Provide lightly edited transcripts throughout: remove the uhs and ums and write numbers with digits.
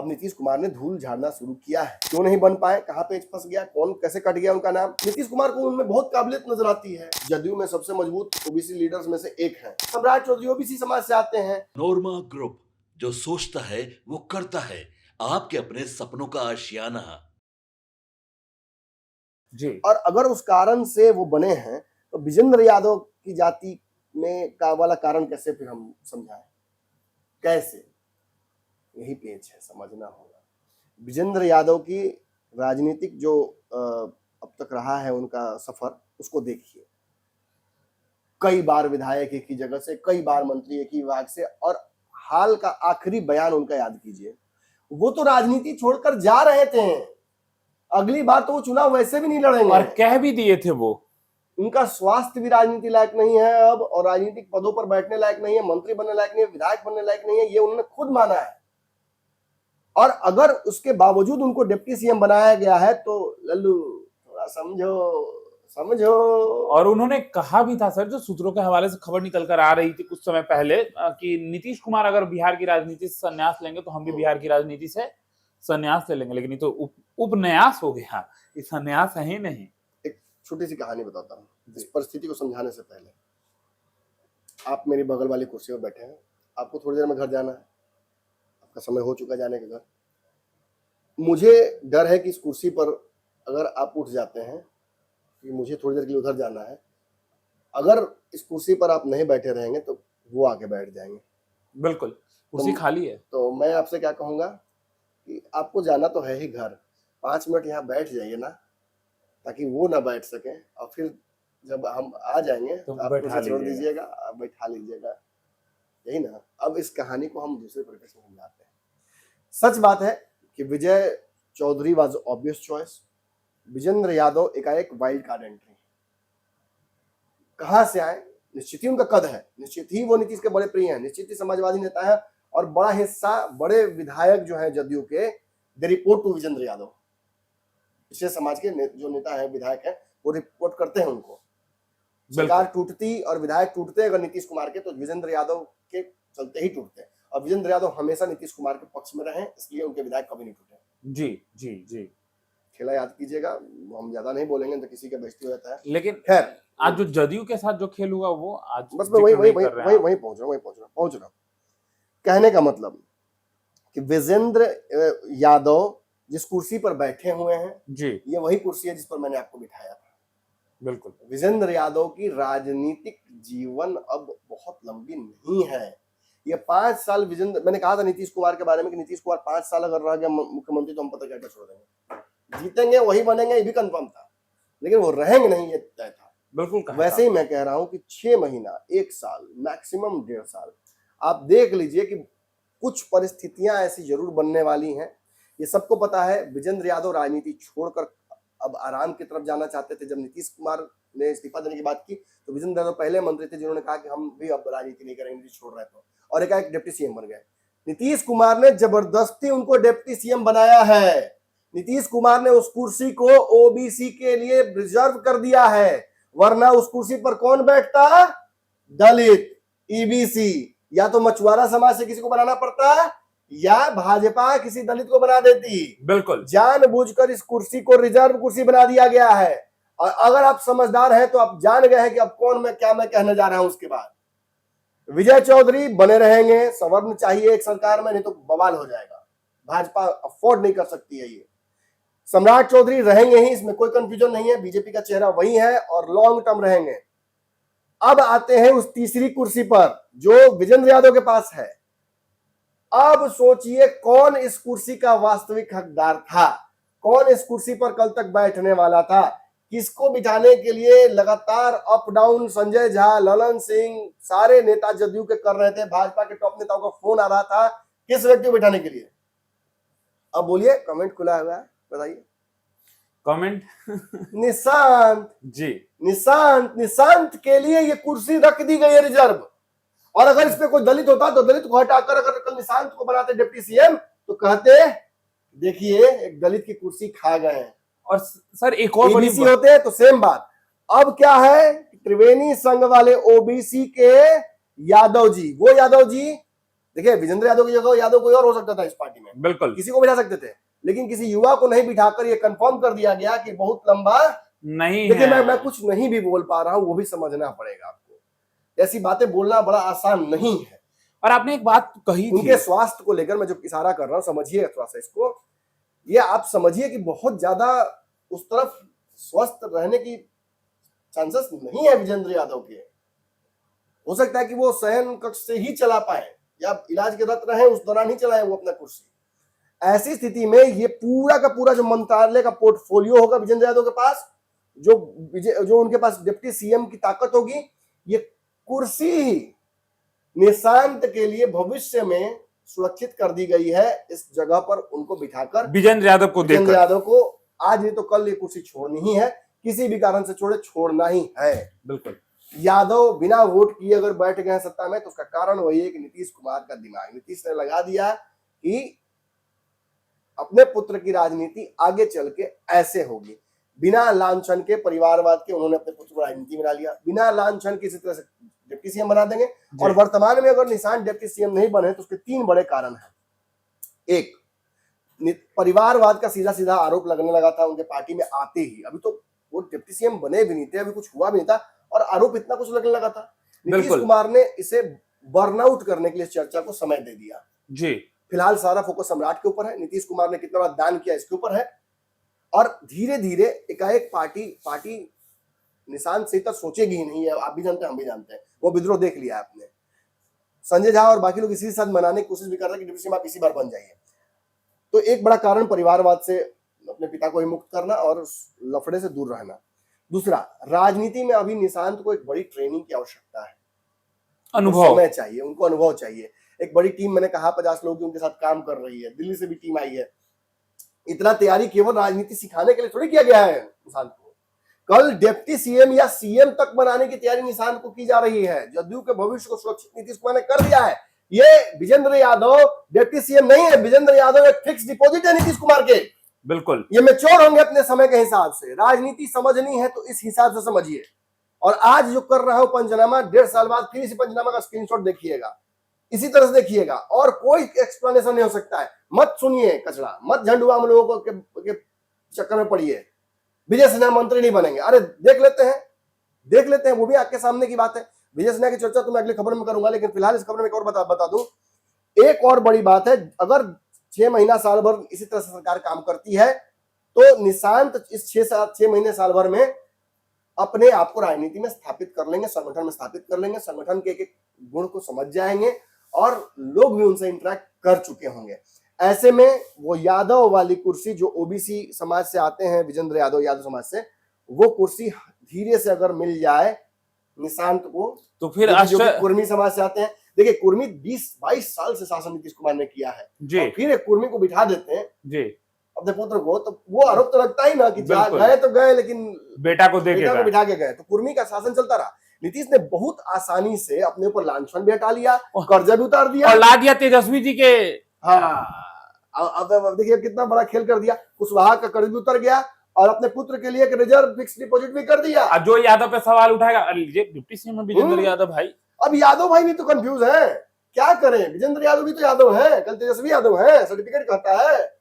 अब नीतीश कुमार ने धूल झाड़ना शुरू किया है। क्यों नहीं बन पाए, कहाँ पे फंस गया, कौन कैसे कट गया उनका नाम। नीतीश कुमार को उनमें बहुत काबिलियत नजर आती है। जदयू में सबसे मजबूत ओबीसी लीडर्स में से एक है। सम्राट चौधरी ओबीसी समाज से आते हैं। नोरमा ग्रुप, जो सोचता है वो करता है, आपके अपने सपनों का आशियाना। जी। और अगर उस कारण से वो बने हैं तो विजेंद्र यादव की जाति में का वाला कारण कैसे फिर हम समझाएं, कैसे, यही पेच है, समझना होगा। विजेंद्र यादव की राजनीतिक जो अब तक रहा है उनका सफर, उसको देखिए। कई बार विधायक एक ही जगह से, कई बार मंत्री एक ही विभाग से, और हाल का आखिरी बयान उनका याद कीजिए। वो तो राजनीति छोड़कर जा रहे थे, अगली बार तो वो चुनाव वैसे भी नहीं लड़ेंगे, और कह भी दिए थे वो। उनका स्वास्थ्य भी राजनीति लायक नहीं है अब, और राजनीतिक पदों पर बैठने लायक नहीं है, मंत्री बनने लायक नहीं है, विधायक बनने लायक नहीं है, ये उन्होंने खुद माना है। और अगर उसके बावजूद उनको डिप्टी सीएम बनाया गया है तो लल्लू थोड़ा समझो। और उन्होंने कहा भी था सर, जो सूत्रों के हवाले से खबर निकल कर आ रही थी कुछ समय पहले, कि नीतीश कुमार अगर बिहार की राजनीति से संन्यास लेंगे तो हम भी बिहार की राजनीति से संन्यास ले लेंगे। लेकिन ये तो उपन्यास हो गया, ये संन्यास है ही नहीं। एक छोटी सी कहानी बताता हूँ इस परिस्थिति को समझाने से पहले। आप मेरी बगल वाली कुर्सी पर बैठे हैं, आपको थोड़ी देर में घर जाना है, आपका समय हो चुका जाने के घर। मुझे डर है कि इस कुर्सी पर अगर आप उठ जाते हैं कि मुझे थोड़ी देर के लिए उधर जाना है, अगर इस कुर्सी पर आप नहीं बैठे रहेंगे तो वो आके बैठ जाएंगे। बिल्कुल, कुर्सी खाली है। तो मैं आपसे क्या कहूंगा कि आपको जाना तो है ही घर, 5 मिनट यहाँ बैठ जाइए ना, ताकि वो ना बैठ सके, और फिर जब हम आ जाएंगे तो आप कुर्सी छोड़ दीजिएगा, आप बैठा लीजिएगा, यही ना। अब इस कहानी को हम दूसरे परिप्रेक्ष्य में समझाते हैं। सच बात है कि Vijay Chaudhary was obvious choice. Vijendra Yadav एकाएक वाइल्ड कार्ड एंट्री। कहां से आए? निश्चित ही उनका कद है, निश्चित ही वो नीतीश के बड़े प्रिय हैं, निश्चित ही समाजवादी नेता है, और बड़ा हिस्सा बड़े विधायक जो हैं जदयू के, दे रिपोर्ट टू विजेंद्र यादव। पिछले समाज के जो नेता है, विधायक है, वो रिपोर्ट करते हैं उनको। सरकार टूटती और विधायक टूटते अगर नीतीश कुमार के, तो विजेंद्र यादव के चलते ही टूटते, और विजेंद्र यादव हमेशा नीतीश कुमार के पक्ष में रहे, इसलिए उनके विधायक कभी नहीं टूटे। जी जी जी, खेला याद कीजिएगा, हम ज्यादा नहीं बोलेंगे तो किसी का बेइज्जती हो जाता है। लेकिन खैर, आज जो जदयू के साथ जो खेल हुआ वो आज बस मैं वही पहुंच रहा हूँ। कहने का मतलब कि विजेंद्र यादव जिस कुर्सी पर बैठे हुए हैं जी, ये वही कुर्सी है जिस पर मैंने आपको बिठाया था। बिल्कुल। विजेंद्र यादव की राजनीतिक जीवन अब बहुत लंबी नहीं है। ये 5 साल मैंने कहा था नीतीश कुमार के बारे में कि नीतीश कुमार 5 साल अगर रह गया मुख्यमंत्री तो हम पता क्या छोड़ देंगे, जीतेंगे वही बनेंगे, ये भी कंफर्म था, लेकिन वो रहेंगे नहीं, ये तय था। बिल्कुल। वैसे ही मैं कह रहा हूं कि 6 महीना, 1 साल, मैक्सिमम 1.5 साल आप देख लीजिए कि कुछ परिस्थितियां ऐसी जरूर बनने वाली हैं। ये सबको पता है। विजेंद्र यादव राजनीति छोड़कर अब आराम की तरफ जाना चाहते थे। जब नीतीश कुमार ने इस्तीफा देने की बात की तो विजेंद्र यादव पहले मंत्री थे जिन्होंने कहा कि हम भी अब राजनीति नहीं करेंगे, छोड़ रहे तो, और एक डिप्टी सीएम बन गए। नीतीश कुमार ने जबरदस्ती उनको डिप्टी सीएम बनाया है। नीतीश कुमार ने उस कुर्सी को ओबीसी के लिए रिजर्व कर दिया है, वरना उस कुर्सी पर कौन बैठता? दलित, ईबीसी, या तो मछुआरा समाज से किसी को बनाना पड़ता, या भाजपा किसी दलित को बना देती। बिल्कुल, जानबूझकर इस कुर्सी को रिजर्व कुर्सी बना दिया गया है। और अगर आप समझदार हैं तो आप जान गए हैं कि अब कौन मैं कहने जा रहा हूं। उसके बाद विजय चौधरी बने रहेंगे, सवर्ण चाहिए एक सरकार में, नहीं तो बवाल हो जाएगा। भाजपा अफोर्ड नहीं कर सकती है ये। सम्राट चौधरी रहेंगे ही, इसमें कोई कंफ्यूजन नहीं है, बीजेपी का चेहरा वही है और लॉन्ग टर्म रहेंगे। अब आते हैं उस तीसरी कुर्सी पर जो विजेंद्र यादव के पास है। अब सोचिए कौन इस कुर्सी का वास्तविक हकदार था, कौन इस कुर्सी पर कल तक बैठने वाला था। किसको बिठाने के लिए लगातार अप डाउन संजय झा, ललन सिंह, सारे नेता जदयू के कर रहे थे, भाजपा के टॉप नेताओं का फोन आ रहा था किस व्यक्ति को बिठाने के लिए। अब बोलिए, कमेंट खुला हुआ है, बताइए कमेंट। निशांत जी, निशांत के लिए ये कुर्सी रख दी गई है रिजर्व। और अगर इसमें कोई दलित होता तो दलित को हटाकर अगर कल निशांत को बनाते डिप्टी सीएम तो कहते देखिए एक दलित की कुर्सी खा गए हैं। और सर एक और बड़ी होते तो सेम बात। अब क्या है, त्रिवेणी संघ वाले ओबीसी के यादव जी, वो यादव जी देखिए विजेंद्र यादव की जगह यादव कोई और हो सकता था इस पार्टी में, बिल्कुल किसी को बिठा सकते थे, लेकिन किसी युवा को नहीं बिठाकर ये कंफर्म कर दिया गया कि बहुत लंबा नहीं देखिए है। मैं कुछ नहीं भी बोल पा रहा हूं, वो भी समझना पड़ेगा आपको। ऐसी बातें बोलना बड़ा आसान नहीं है। और आपने एक बात कही थी, उनके स्वास्थ्य को लेकर मैं जो इशारा कर रहा हूं, समझिए थोड़ा सा इसको, ये आप समझिए कि बहुत ज्यादा उस तरफ स्वस्थ रहने की चांसेस नहीं है विजेंद्र यादव के। हो सकता है कि वो शयन कक्ष से ही चला पाए या इलाज के रत रहे उस दौरान ही चलाए वो अपना कुर्सी। ऐसी स्थिति में ये पूरा का पूरा जो मंत्रालय का पोर्टफोलियो होगा विजेंद्र यादव के पास, जो उनके पास डिप्टी सीएम की ताकत होगी, ये कुर्सी ही निशांत के लिए भविष्य में सुरक्षित कर दी गई है। इस जगह पर उनको बिठाकर विजेंद्र यादव को विजेंद्र देखकर। यादव को आज नहीं तो कल ये कुर्सी छोड़नी ही है, किसी भी कारण से छोड़ना ही है। बिल्कुल यादव बिना वोट किए अगर बैठ गए सत्ता में तो उसका कारण वही है कि नीतीश कुमार का दिमाग, नीतीश ने लगा दिया कि अपने पुत्र की राजनीति आगे चल के ऐसे होगी। बिना लांछन के परिवारवाद के उन्होंने अपने पुत्र को राजनीति में ला लिया, बिना लांछन किसी तरह से डिप्टी सीएम बना देंगे। और वर्तमान में अगर निशान डिप्टी सीएम नहीं बने तो उसके 3 बड़े कारण हैं। एक, परिवारवाद का सीधा सीधा आरोप लगने लगा था उनके पार्टी में आते ही, अभी तो वो डिप्टी सीएम बने भी नहीं थे, अभी कुछ हुआ भी नहीं था और आरोप इतना कुछ लगने लगा था। नीतीश कुमार ने इसे बर्नआउट करने के लिए चर्चा को समय दे दिया जी। फिलहाल सारा फोकस सम्राट के ऊपर है, नीतीश कुमार ने कितना बड़ा दान किया इसके ऊपर है। और धीरे धीरे एकाएक पार्टी निशांत से तक सोचेगी ही नहीं है। आप भी जानते हैं, हम भी जानते हैं, वो विद्रोह देख लिया आपने। संजय झा और बाकी लोग इसी के साथ मनाने की कोशिश भी कर रहे हैं कि डिप्टी सीएम आप इसी बार बन जाइए। तो एक बड़ा कारण परिवारवाद से अपने पिता को ही मुक्त करना और उस लफड़े से दूर रहना। दूसरा, राजनीति में अभी निशांत को एक बड़ी ट्रेनिंग की आवश्यकता है, अनुभव समय चाहिए, उनको अनुभव चाहिए। एक बड़ी टीम, मैंने कहा 50 लोग की उनके साथ काम कर रही है, दिल्ली से भी टीम आई है। इतना तैयारी केवल राजनीति सिखाने के लिए थोड़ी किया गया है निशांत को। कल डिप्टी सीएम या सीएम तक बनाने की तैयारी निशांत को की जा रही है। जदयू के भविष्य को सुरक्षित नीतीश कुमार ने कर दिया है। ये विजेंद्र यादव डिप्टी सीएम नहीं है, विजेंद्र यादव एक फिक्स डिपॉजिट है नीतीश कुमार के। बिल्कुल, ये मैच्योर होंगे अपने समय के हिसाब से। राजनीति समझनी है तो इस हिसाब से समझिए। और आज जो कर रहा हूं पंचनामा, 1.5 साल बाद फिर इसी पंचनामा का स्क्रीनशॉट देखिएगा, इसी तरह से देखिएगा और कोई एक्सप्लेनेशन नहीं हो सकता है। मत सुनिए कचरा, मत झंडुआ हम लोगों के चक्कर में पड़िए। विजय सिन्हा मंत्री नहीं बनेंगे, अरे देख लेते हैं, वो भी आपके सामने की बात है। विजय सिन्हा की चर्चा तो मैं अगली खबर में करूंगा, लेकिन फिलहाल इस खबर में एक और बता दूं। एक और बड़ी बात है, अगर 6 महीना साल भर इसी तरह से सरकार काम करती है तो निशांत इस 6 महीने साल भर में अपने आप को राजनीति में स्थापित कर लेंगे, संगठन में स्थापित कर लेंगे, संगठन के एक गुण को समझ जाएंगे और लोग भी उनसे इंटरेक्ट कर चुके होंगे। ऐसे में वो यादव वाली कुर्सी, जो ओबीसी समाज से आते हैं, विजेंद्र यादव समाज से, वो कुर्सी धीरे से अगर मिल जाए निशांत को, तो फिर जो कुर्मी समाज से आते हैं, देखिए कुर्मी 20-22 साल से शासन नीतीश कुमार ने किया है, और फिर एक कुर्मी को बिठा देते हैं जी अपने पुत्र को, तो वो आरोप तो लगता ही ना कि गए तो गए, लेकिन बेटा को बिठा के गए। तो कुर्मी का शासन चलता रहा। नीतीश ने बहुत आसानी से अपने ऊपर लांछन भी हटा लिया, कर्जा भी उतार दिया और ला दिया तेजस्वी जी के। हाँ, अब देखिए कितना बड़ा खेल कर दिया। कुशवाहा का कर्ज भी उतर गया और अपने पुत्र के लिए एक रिजर्व फिक्स डिपॉजिट भी कर दिया। अब जो यादव पे सवाल उठाएगा, अरे डिप्टी सीएम विजेंद्र यादव भाई, अब यादव भाई भी तो कंफ्यूज है, क्या करें? विजेंद्र यादव भी तो यादव है, कल तेजस्वी यादव है, सर्टिफिकेट कहता है,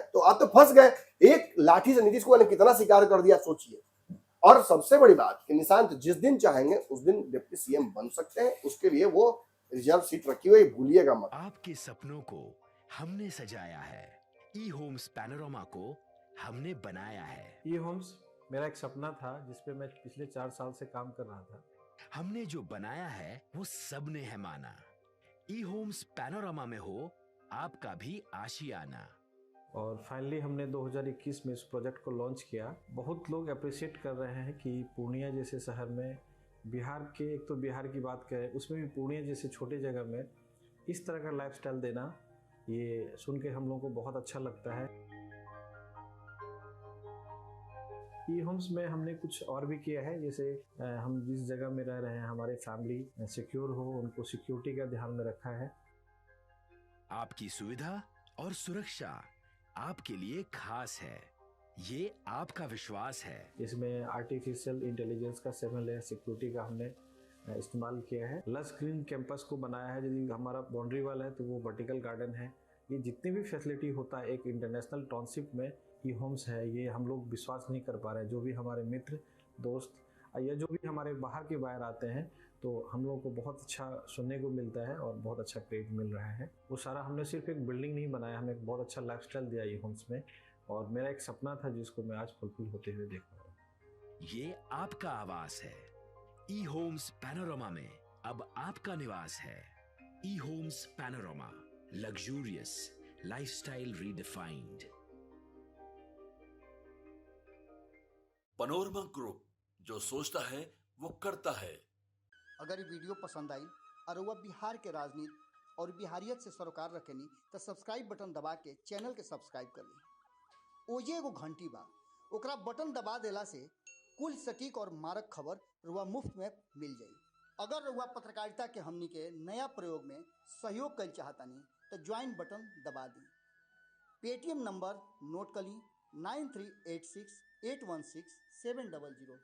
तो आप तो फंस गए। एक लाठी से नीतीश कुमार ने कितना शिकार कर दिया सोचिए। और सबसे बड़ी बात कि निशांत जिस दिन चाहेंगे उस दिन डिप्टी सीएम बन सकते हैं, उसके लिए वो रिजर्व सीट रखी हुई, भूलिएगा मत। आपके सपनों को हमने सजाया है, ई होम्स पैनोरामा को हमने बनाया है। ई होम्स मेरा एक सपना था जिसपे मैं पिछले 4 साल से काम कर रहा था। हमने जो बनाया है वो सबने है माना। ई होम्स पैनोरामा में हो आपका भी आशियाना। और फाइनली हमने 2021 में इस प्रोजेक्ट को लॉन्च किया। बहुत लोग अप्रिशिएट कर रहे हैं कि पूर्णिया जैसे शहर में, बिहार के, एक तो बिहार की बात करें उसमें भी पूर्णिया जैसे छोटे जगह में इस तरह का लाइफस्टाइल देना, ये सुन के हम लोगों को बहुत अच्छा लगता है। ई होम्स में हमने कुछ और भी किया है, जैसे हम जिस जगह में रह रहे हैं हमारे फैमिली सिक्योर हो, उनको सिक्योरिटी का ध्यान में रखा है। आपकी सुविधा और सुरक्षा आपके लिए खास है, ये आपका विश्वास है। इसमें आर्टिफिशियल इंटेलिजेंस का 7 लेयर सिक्योरिटी का हमने इस्तेमाल किया है। लस ग्रीन कैंपस को बनाया है। यदि हमारा बाउंड्री वाल है तो वो वर्टिकल गार्डन है। ये जितनी भी फैसिलिटी होता है एक इंटरनेशनल टाउनशिप में, ई होम्स है, ये हम लोग विश्वास नहीं कर पा रहे हैं। जो भी हमारे मित्र दोस्त या जो भी हमारे बाहर के बाहर आते हैं तो हम लोगों को बहुत अच्छा सुनने को मिलता है और बहुत अच्छा क्रेडिट मिल रहा है। वो सारा हमने सिर्फ एक बिल्डिंग नहीं बनाया, हमें एक बहुत अच्छा लाइफस्टाइल दिया ई होम्स में, और मेरा एक सपना था जिसको मैं आज फुलफिल होते हुए देख रहा हूँ। ये आपका आवास है। ई होम्स पैनोरामा में अब आपका निवास है। E Homes Panorama, luxurious lifestyle redefined. Panorama group, जो सोचता है वो करता है। अगर ये वीडियो पसंद आई और वह बिहार के राजनीति और बिहारियत से सरोकार रखेनी तो सब्सक्राइब बटन दबा के चैनल के सब्सक्राइब कर ली। ओजे एगो घंटी बा, ओकरा बटन दबा देला से कुल सटीक और मारक खबर रुआ मुफ्त में मिल जाई। अगर रुआ पत्रकारिता के हमनी के नया प्रयोग में सहयोग कर चाहतानी तो ज्वाइन बटन दबा दी। पेटीएम नंबर नोट कर ली 9386816700।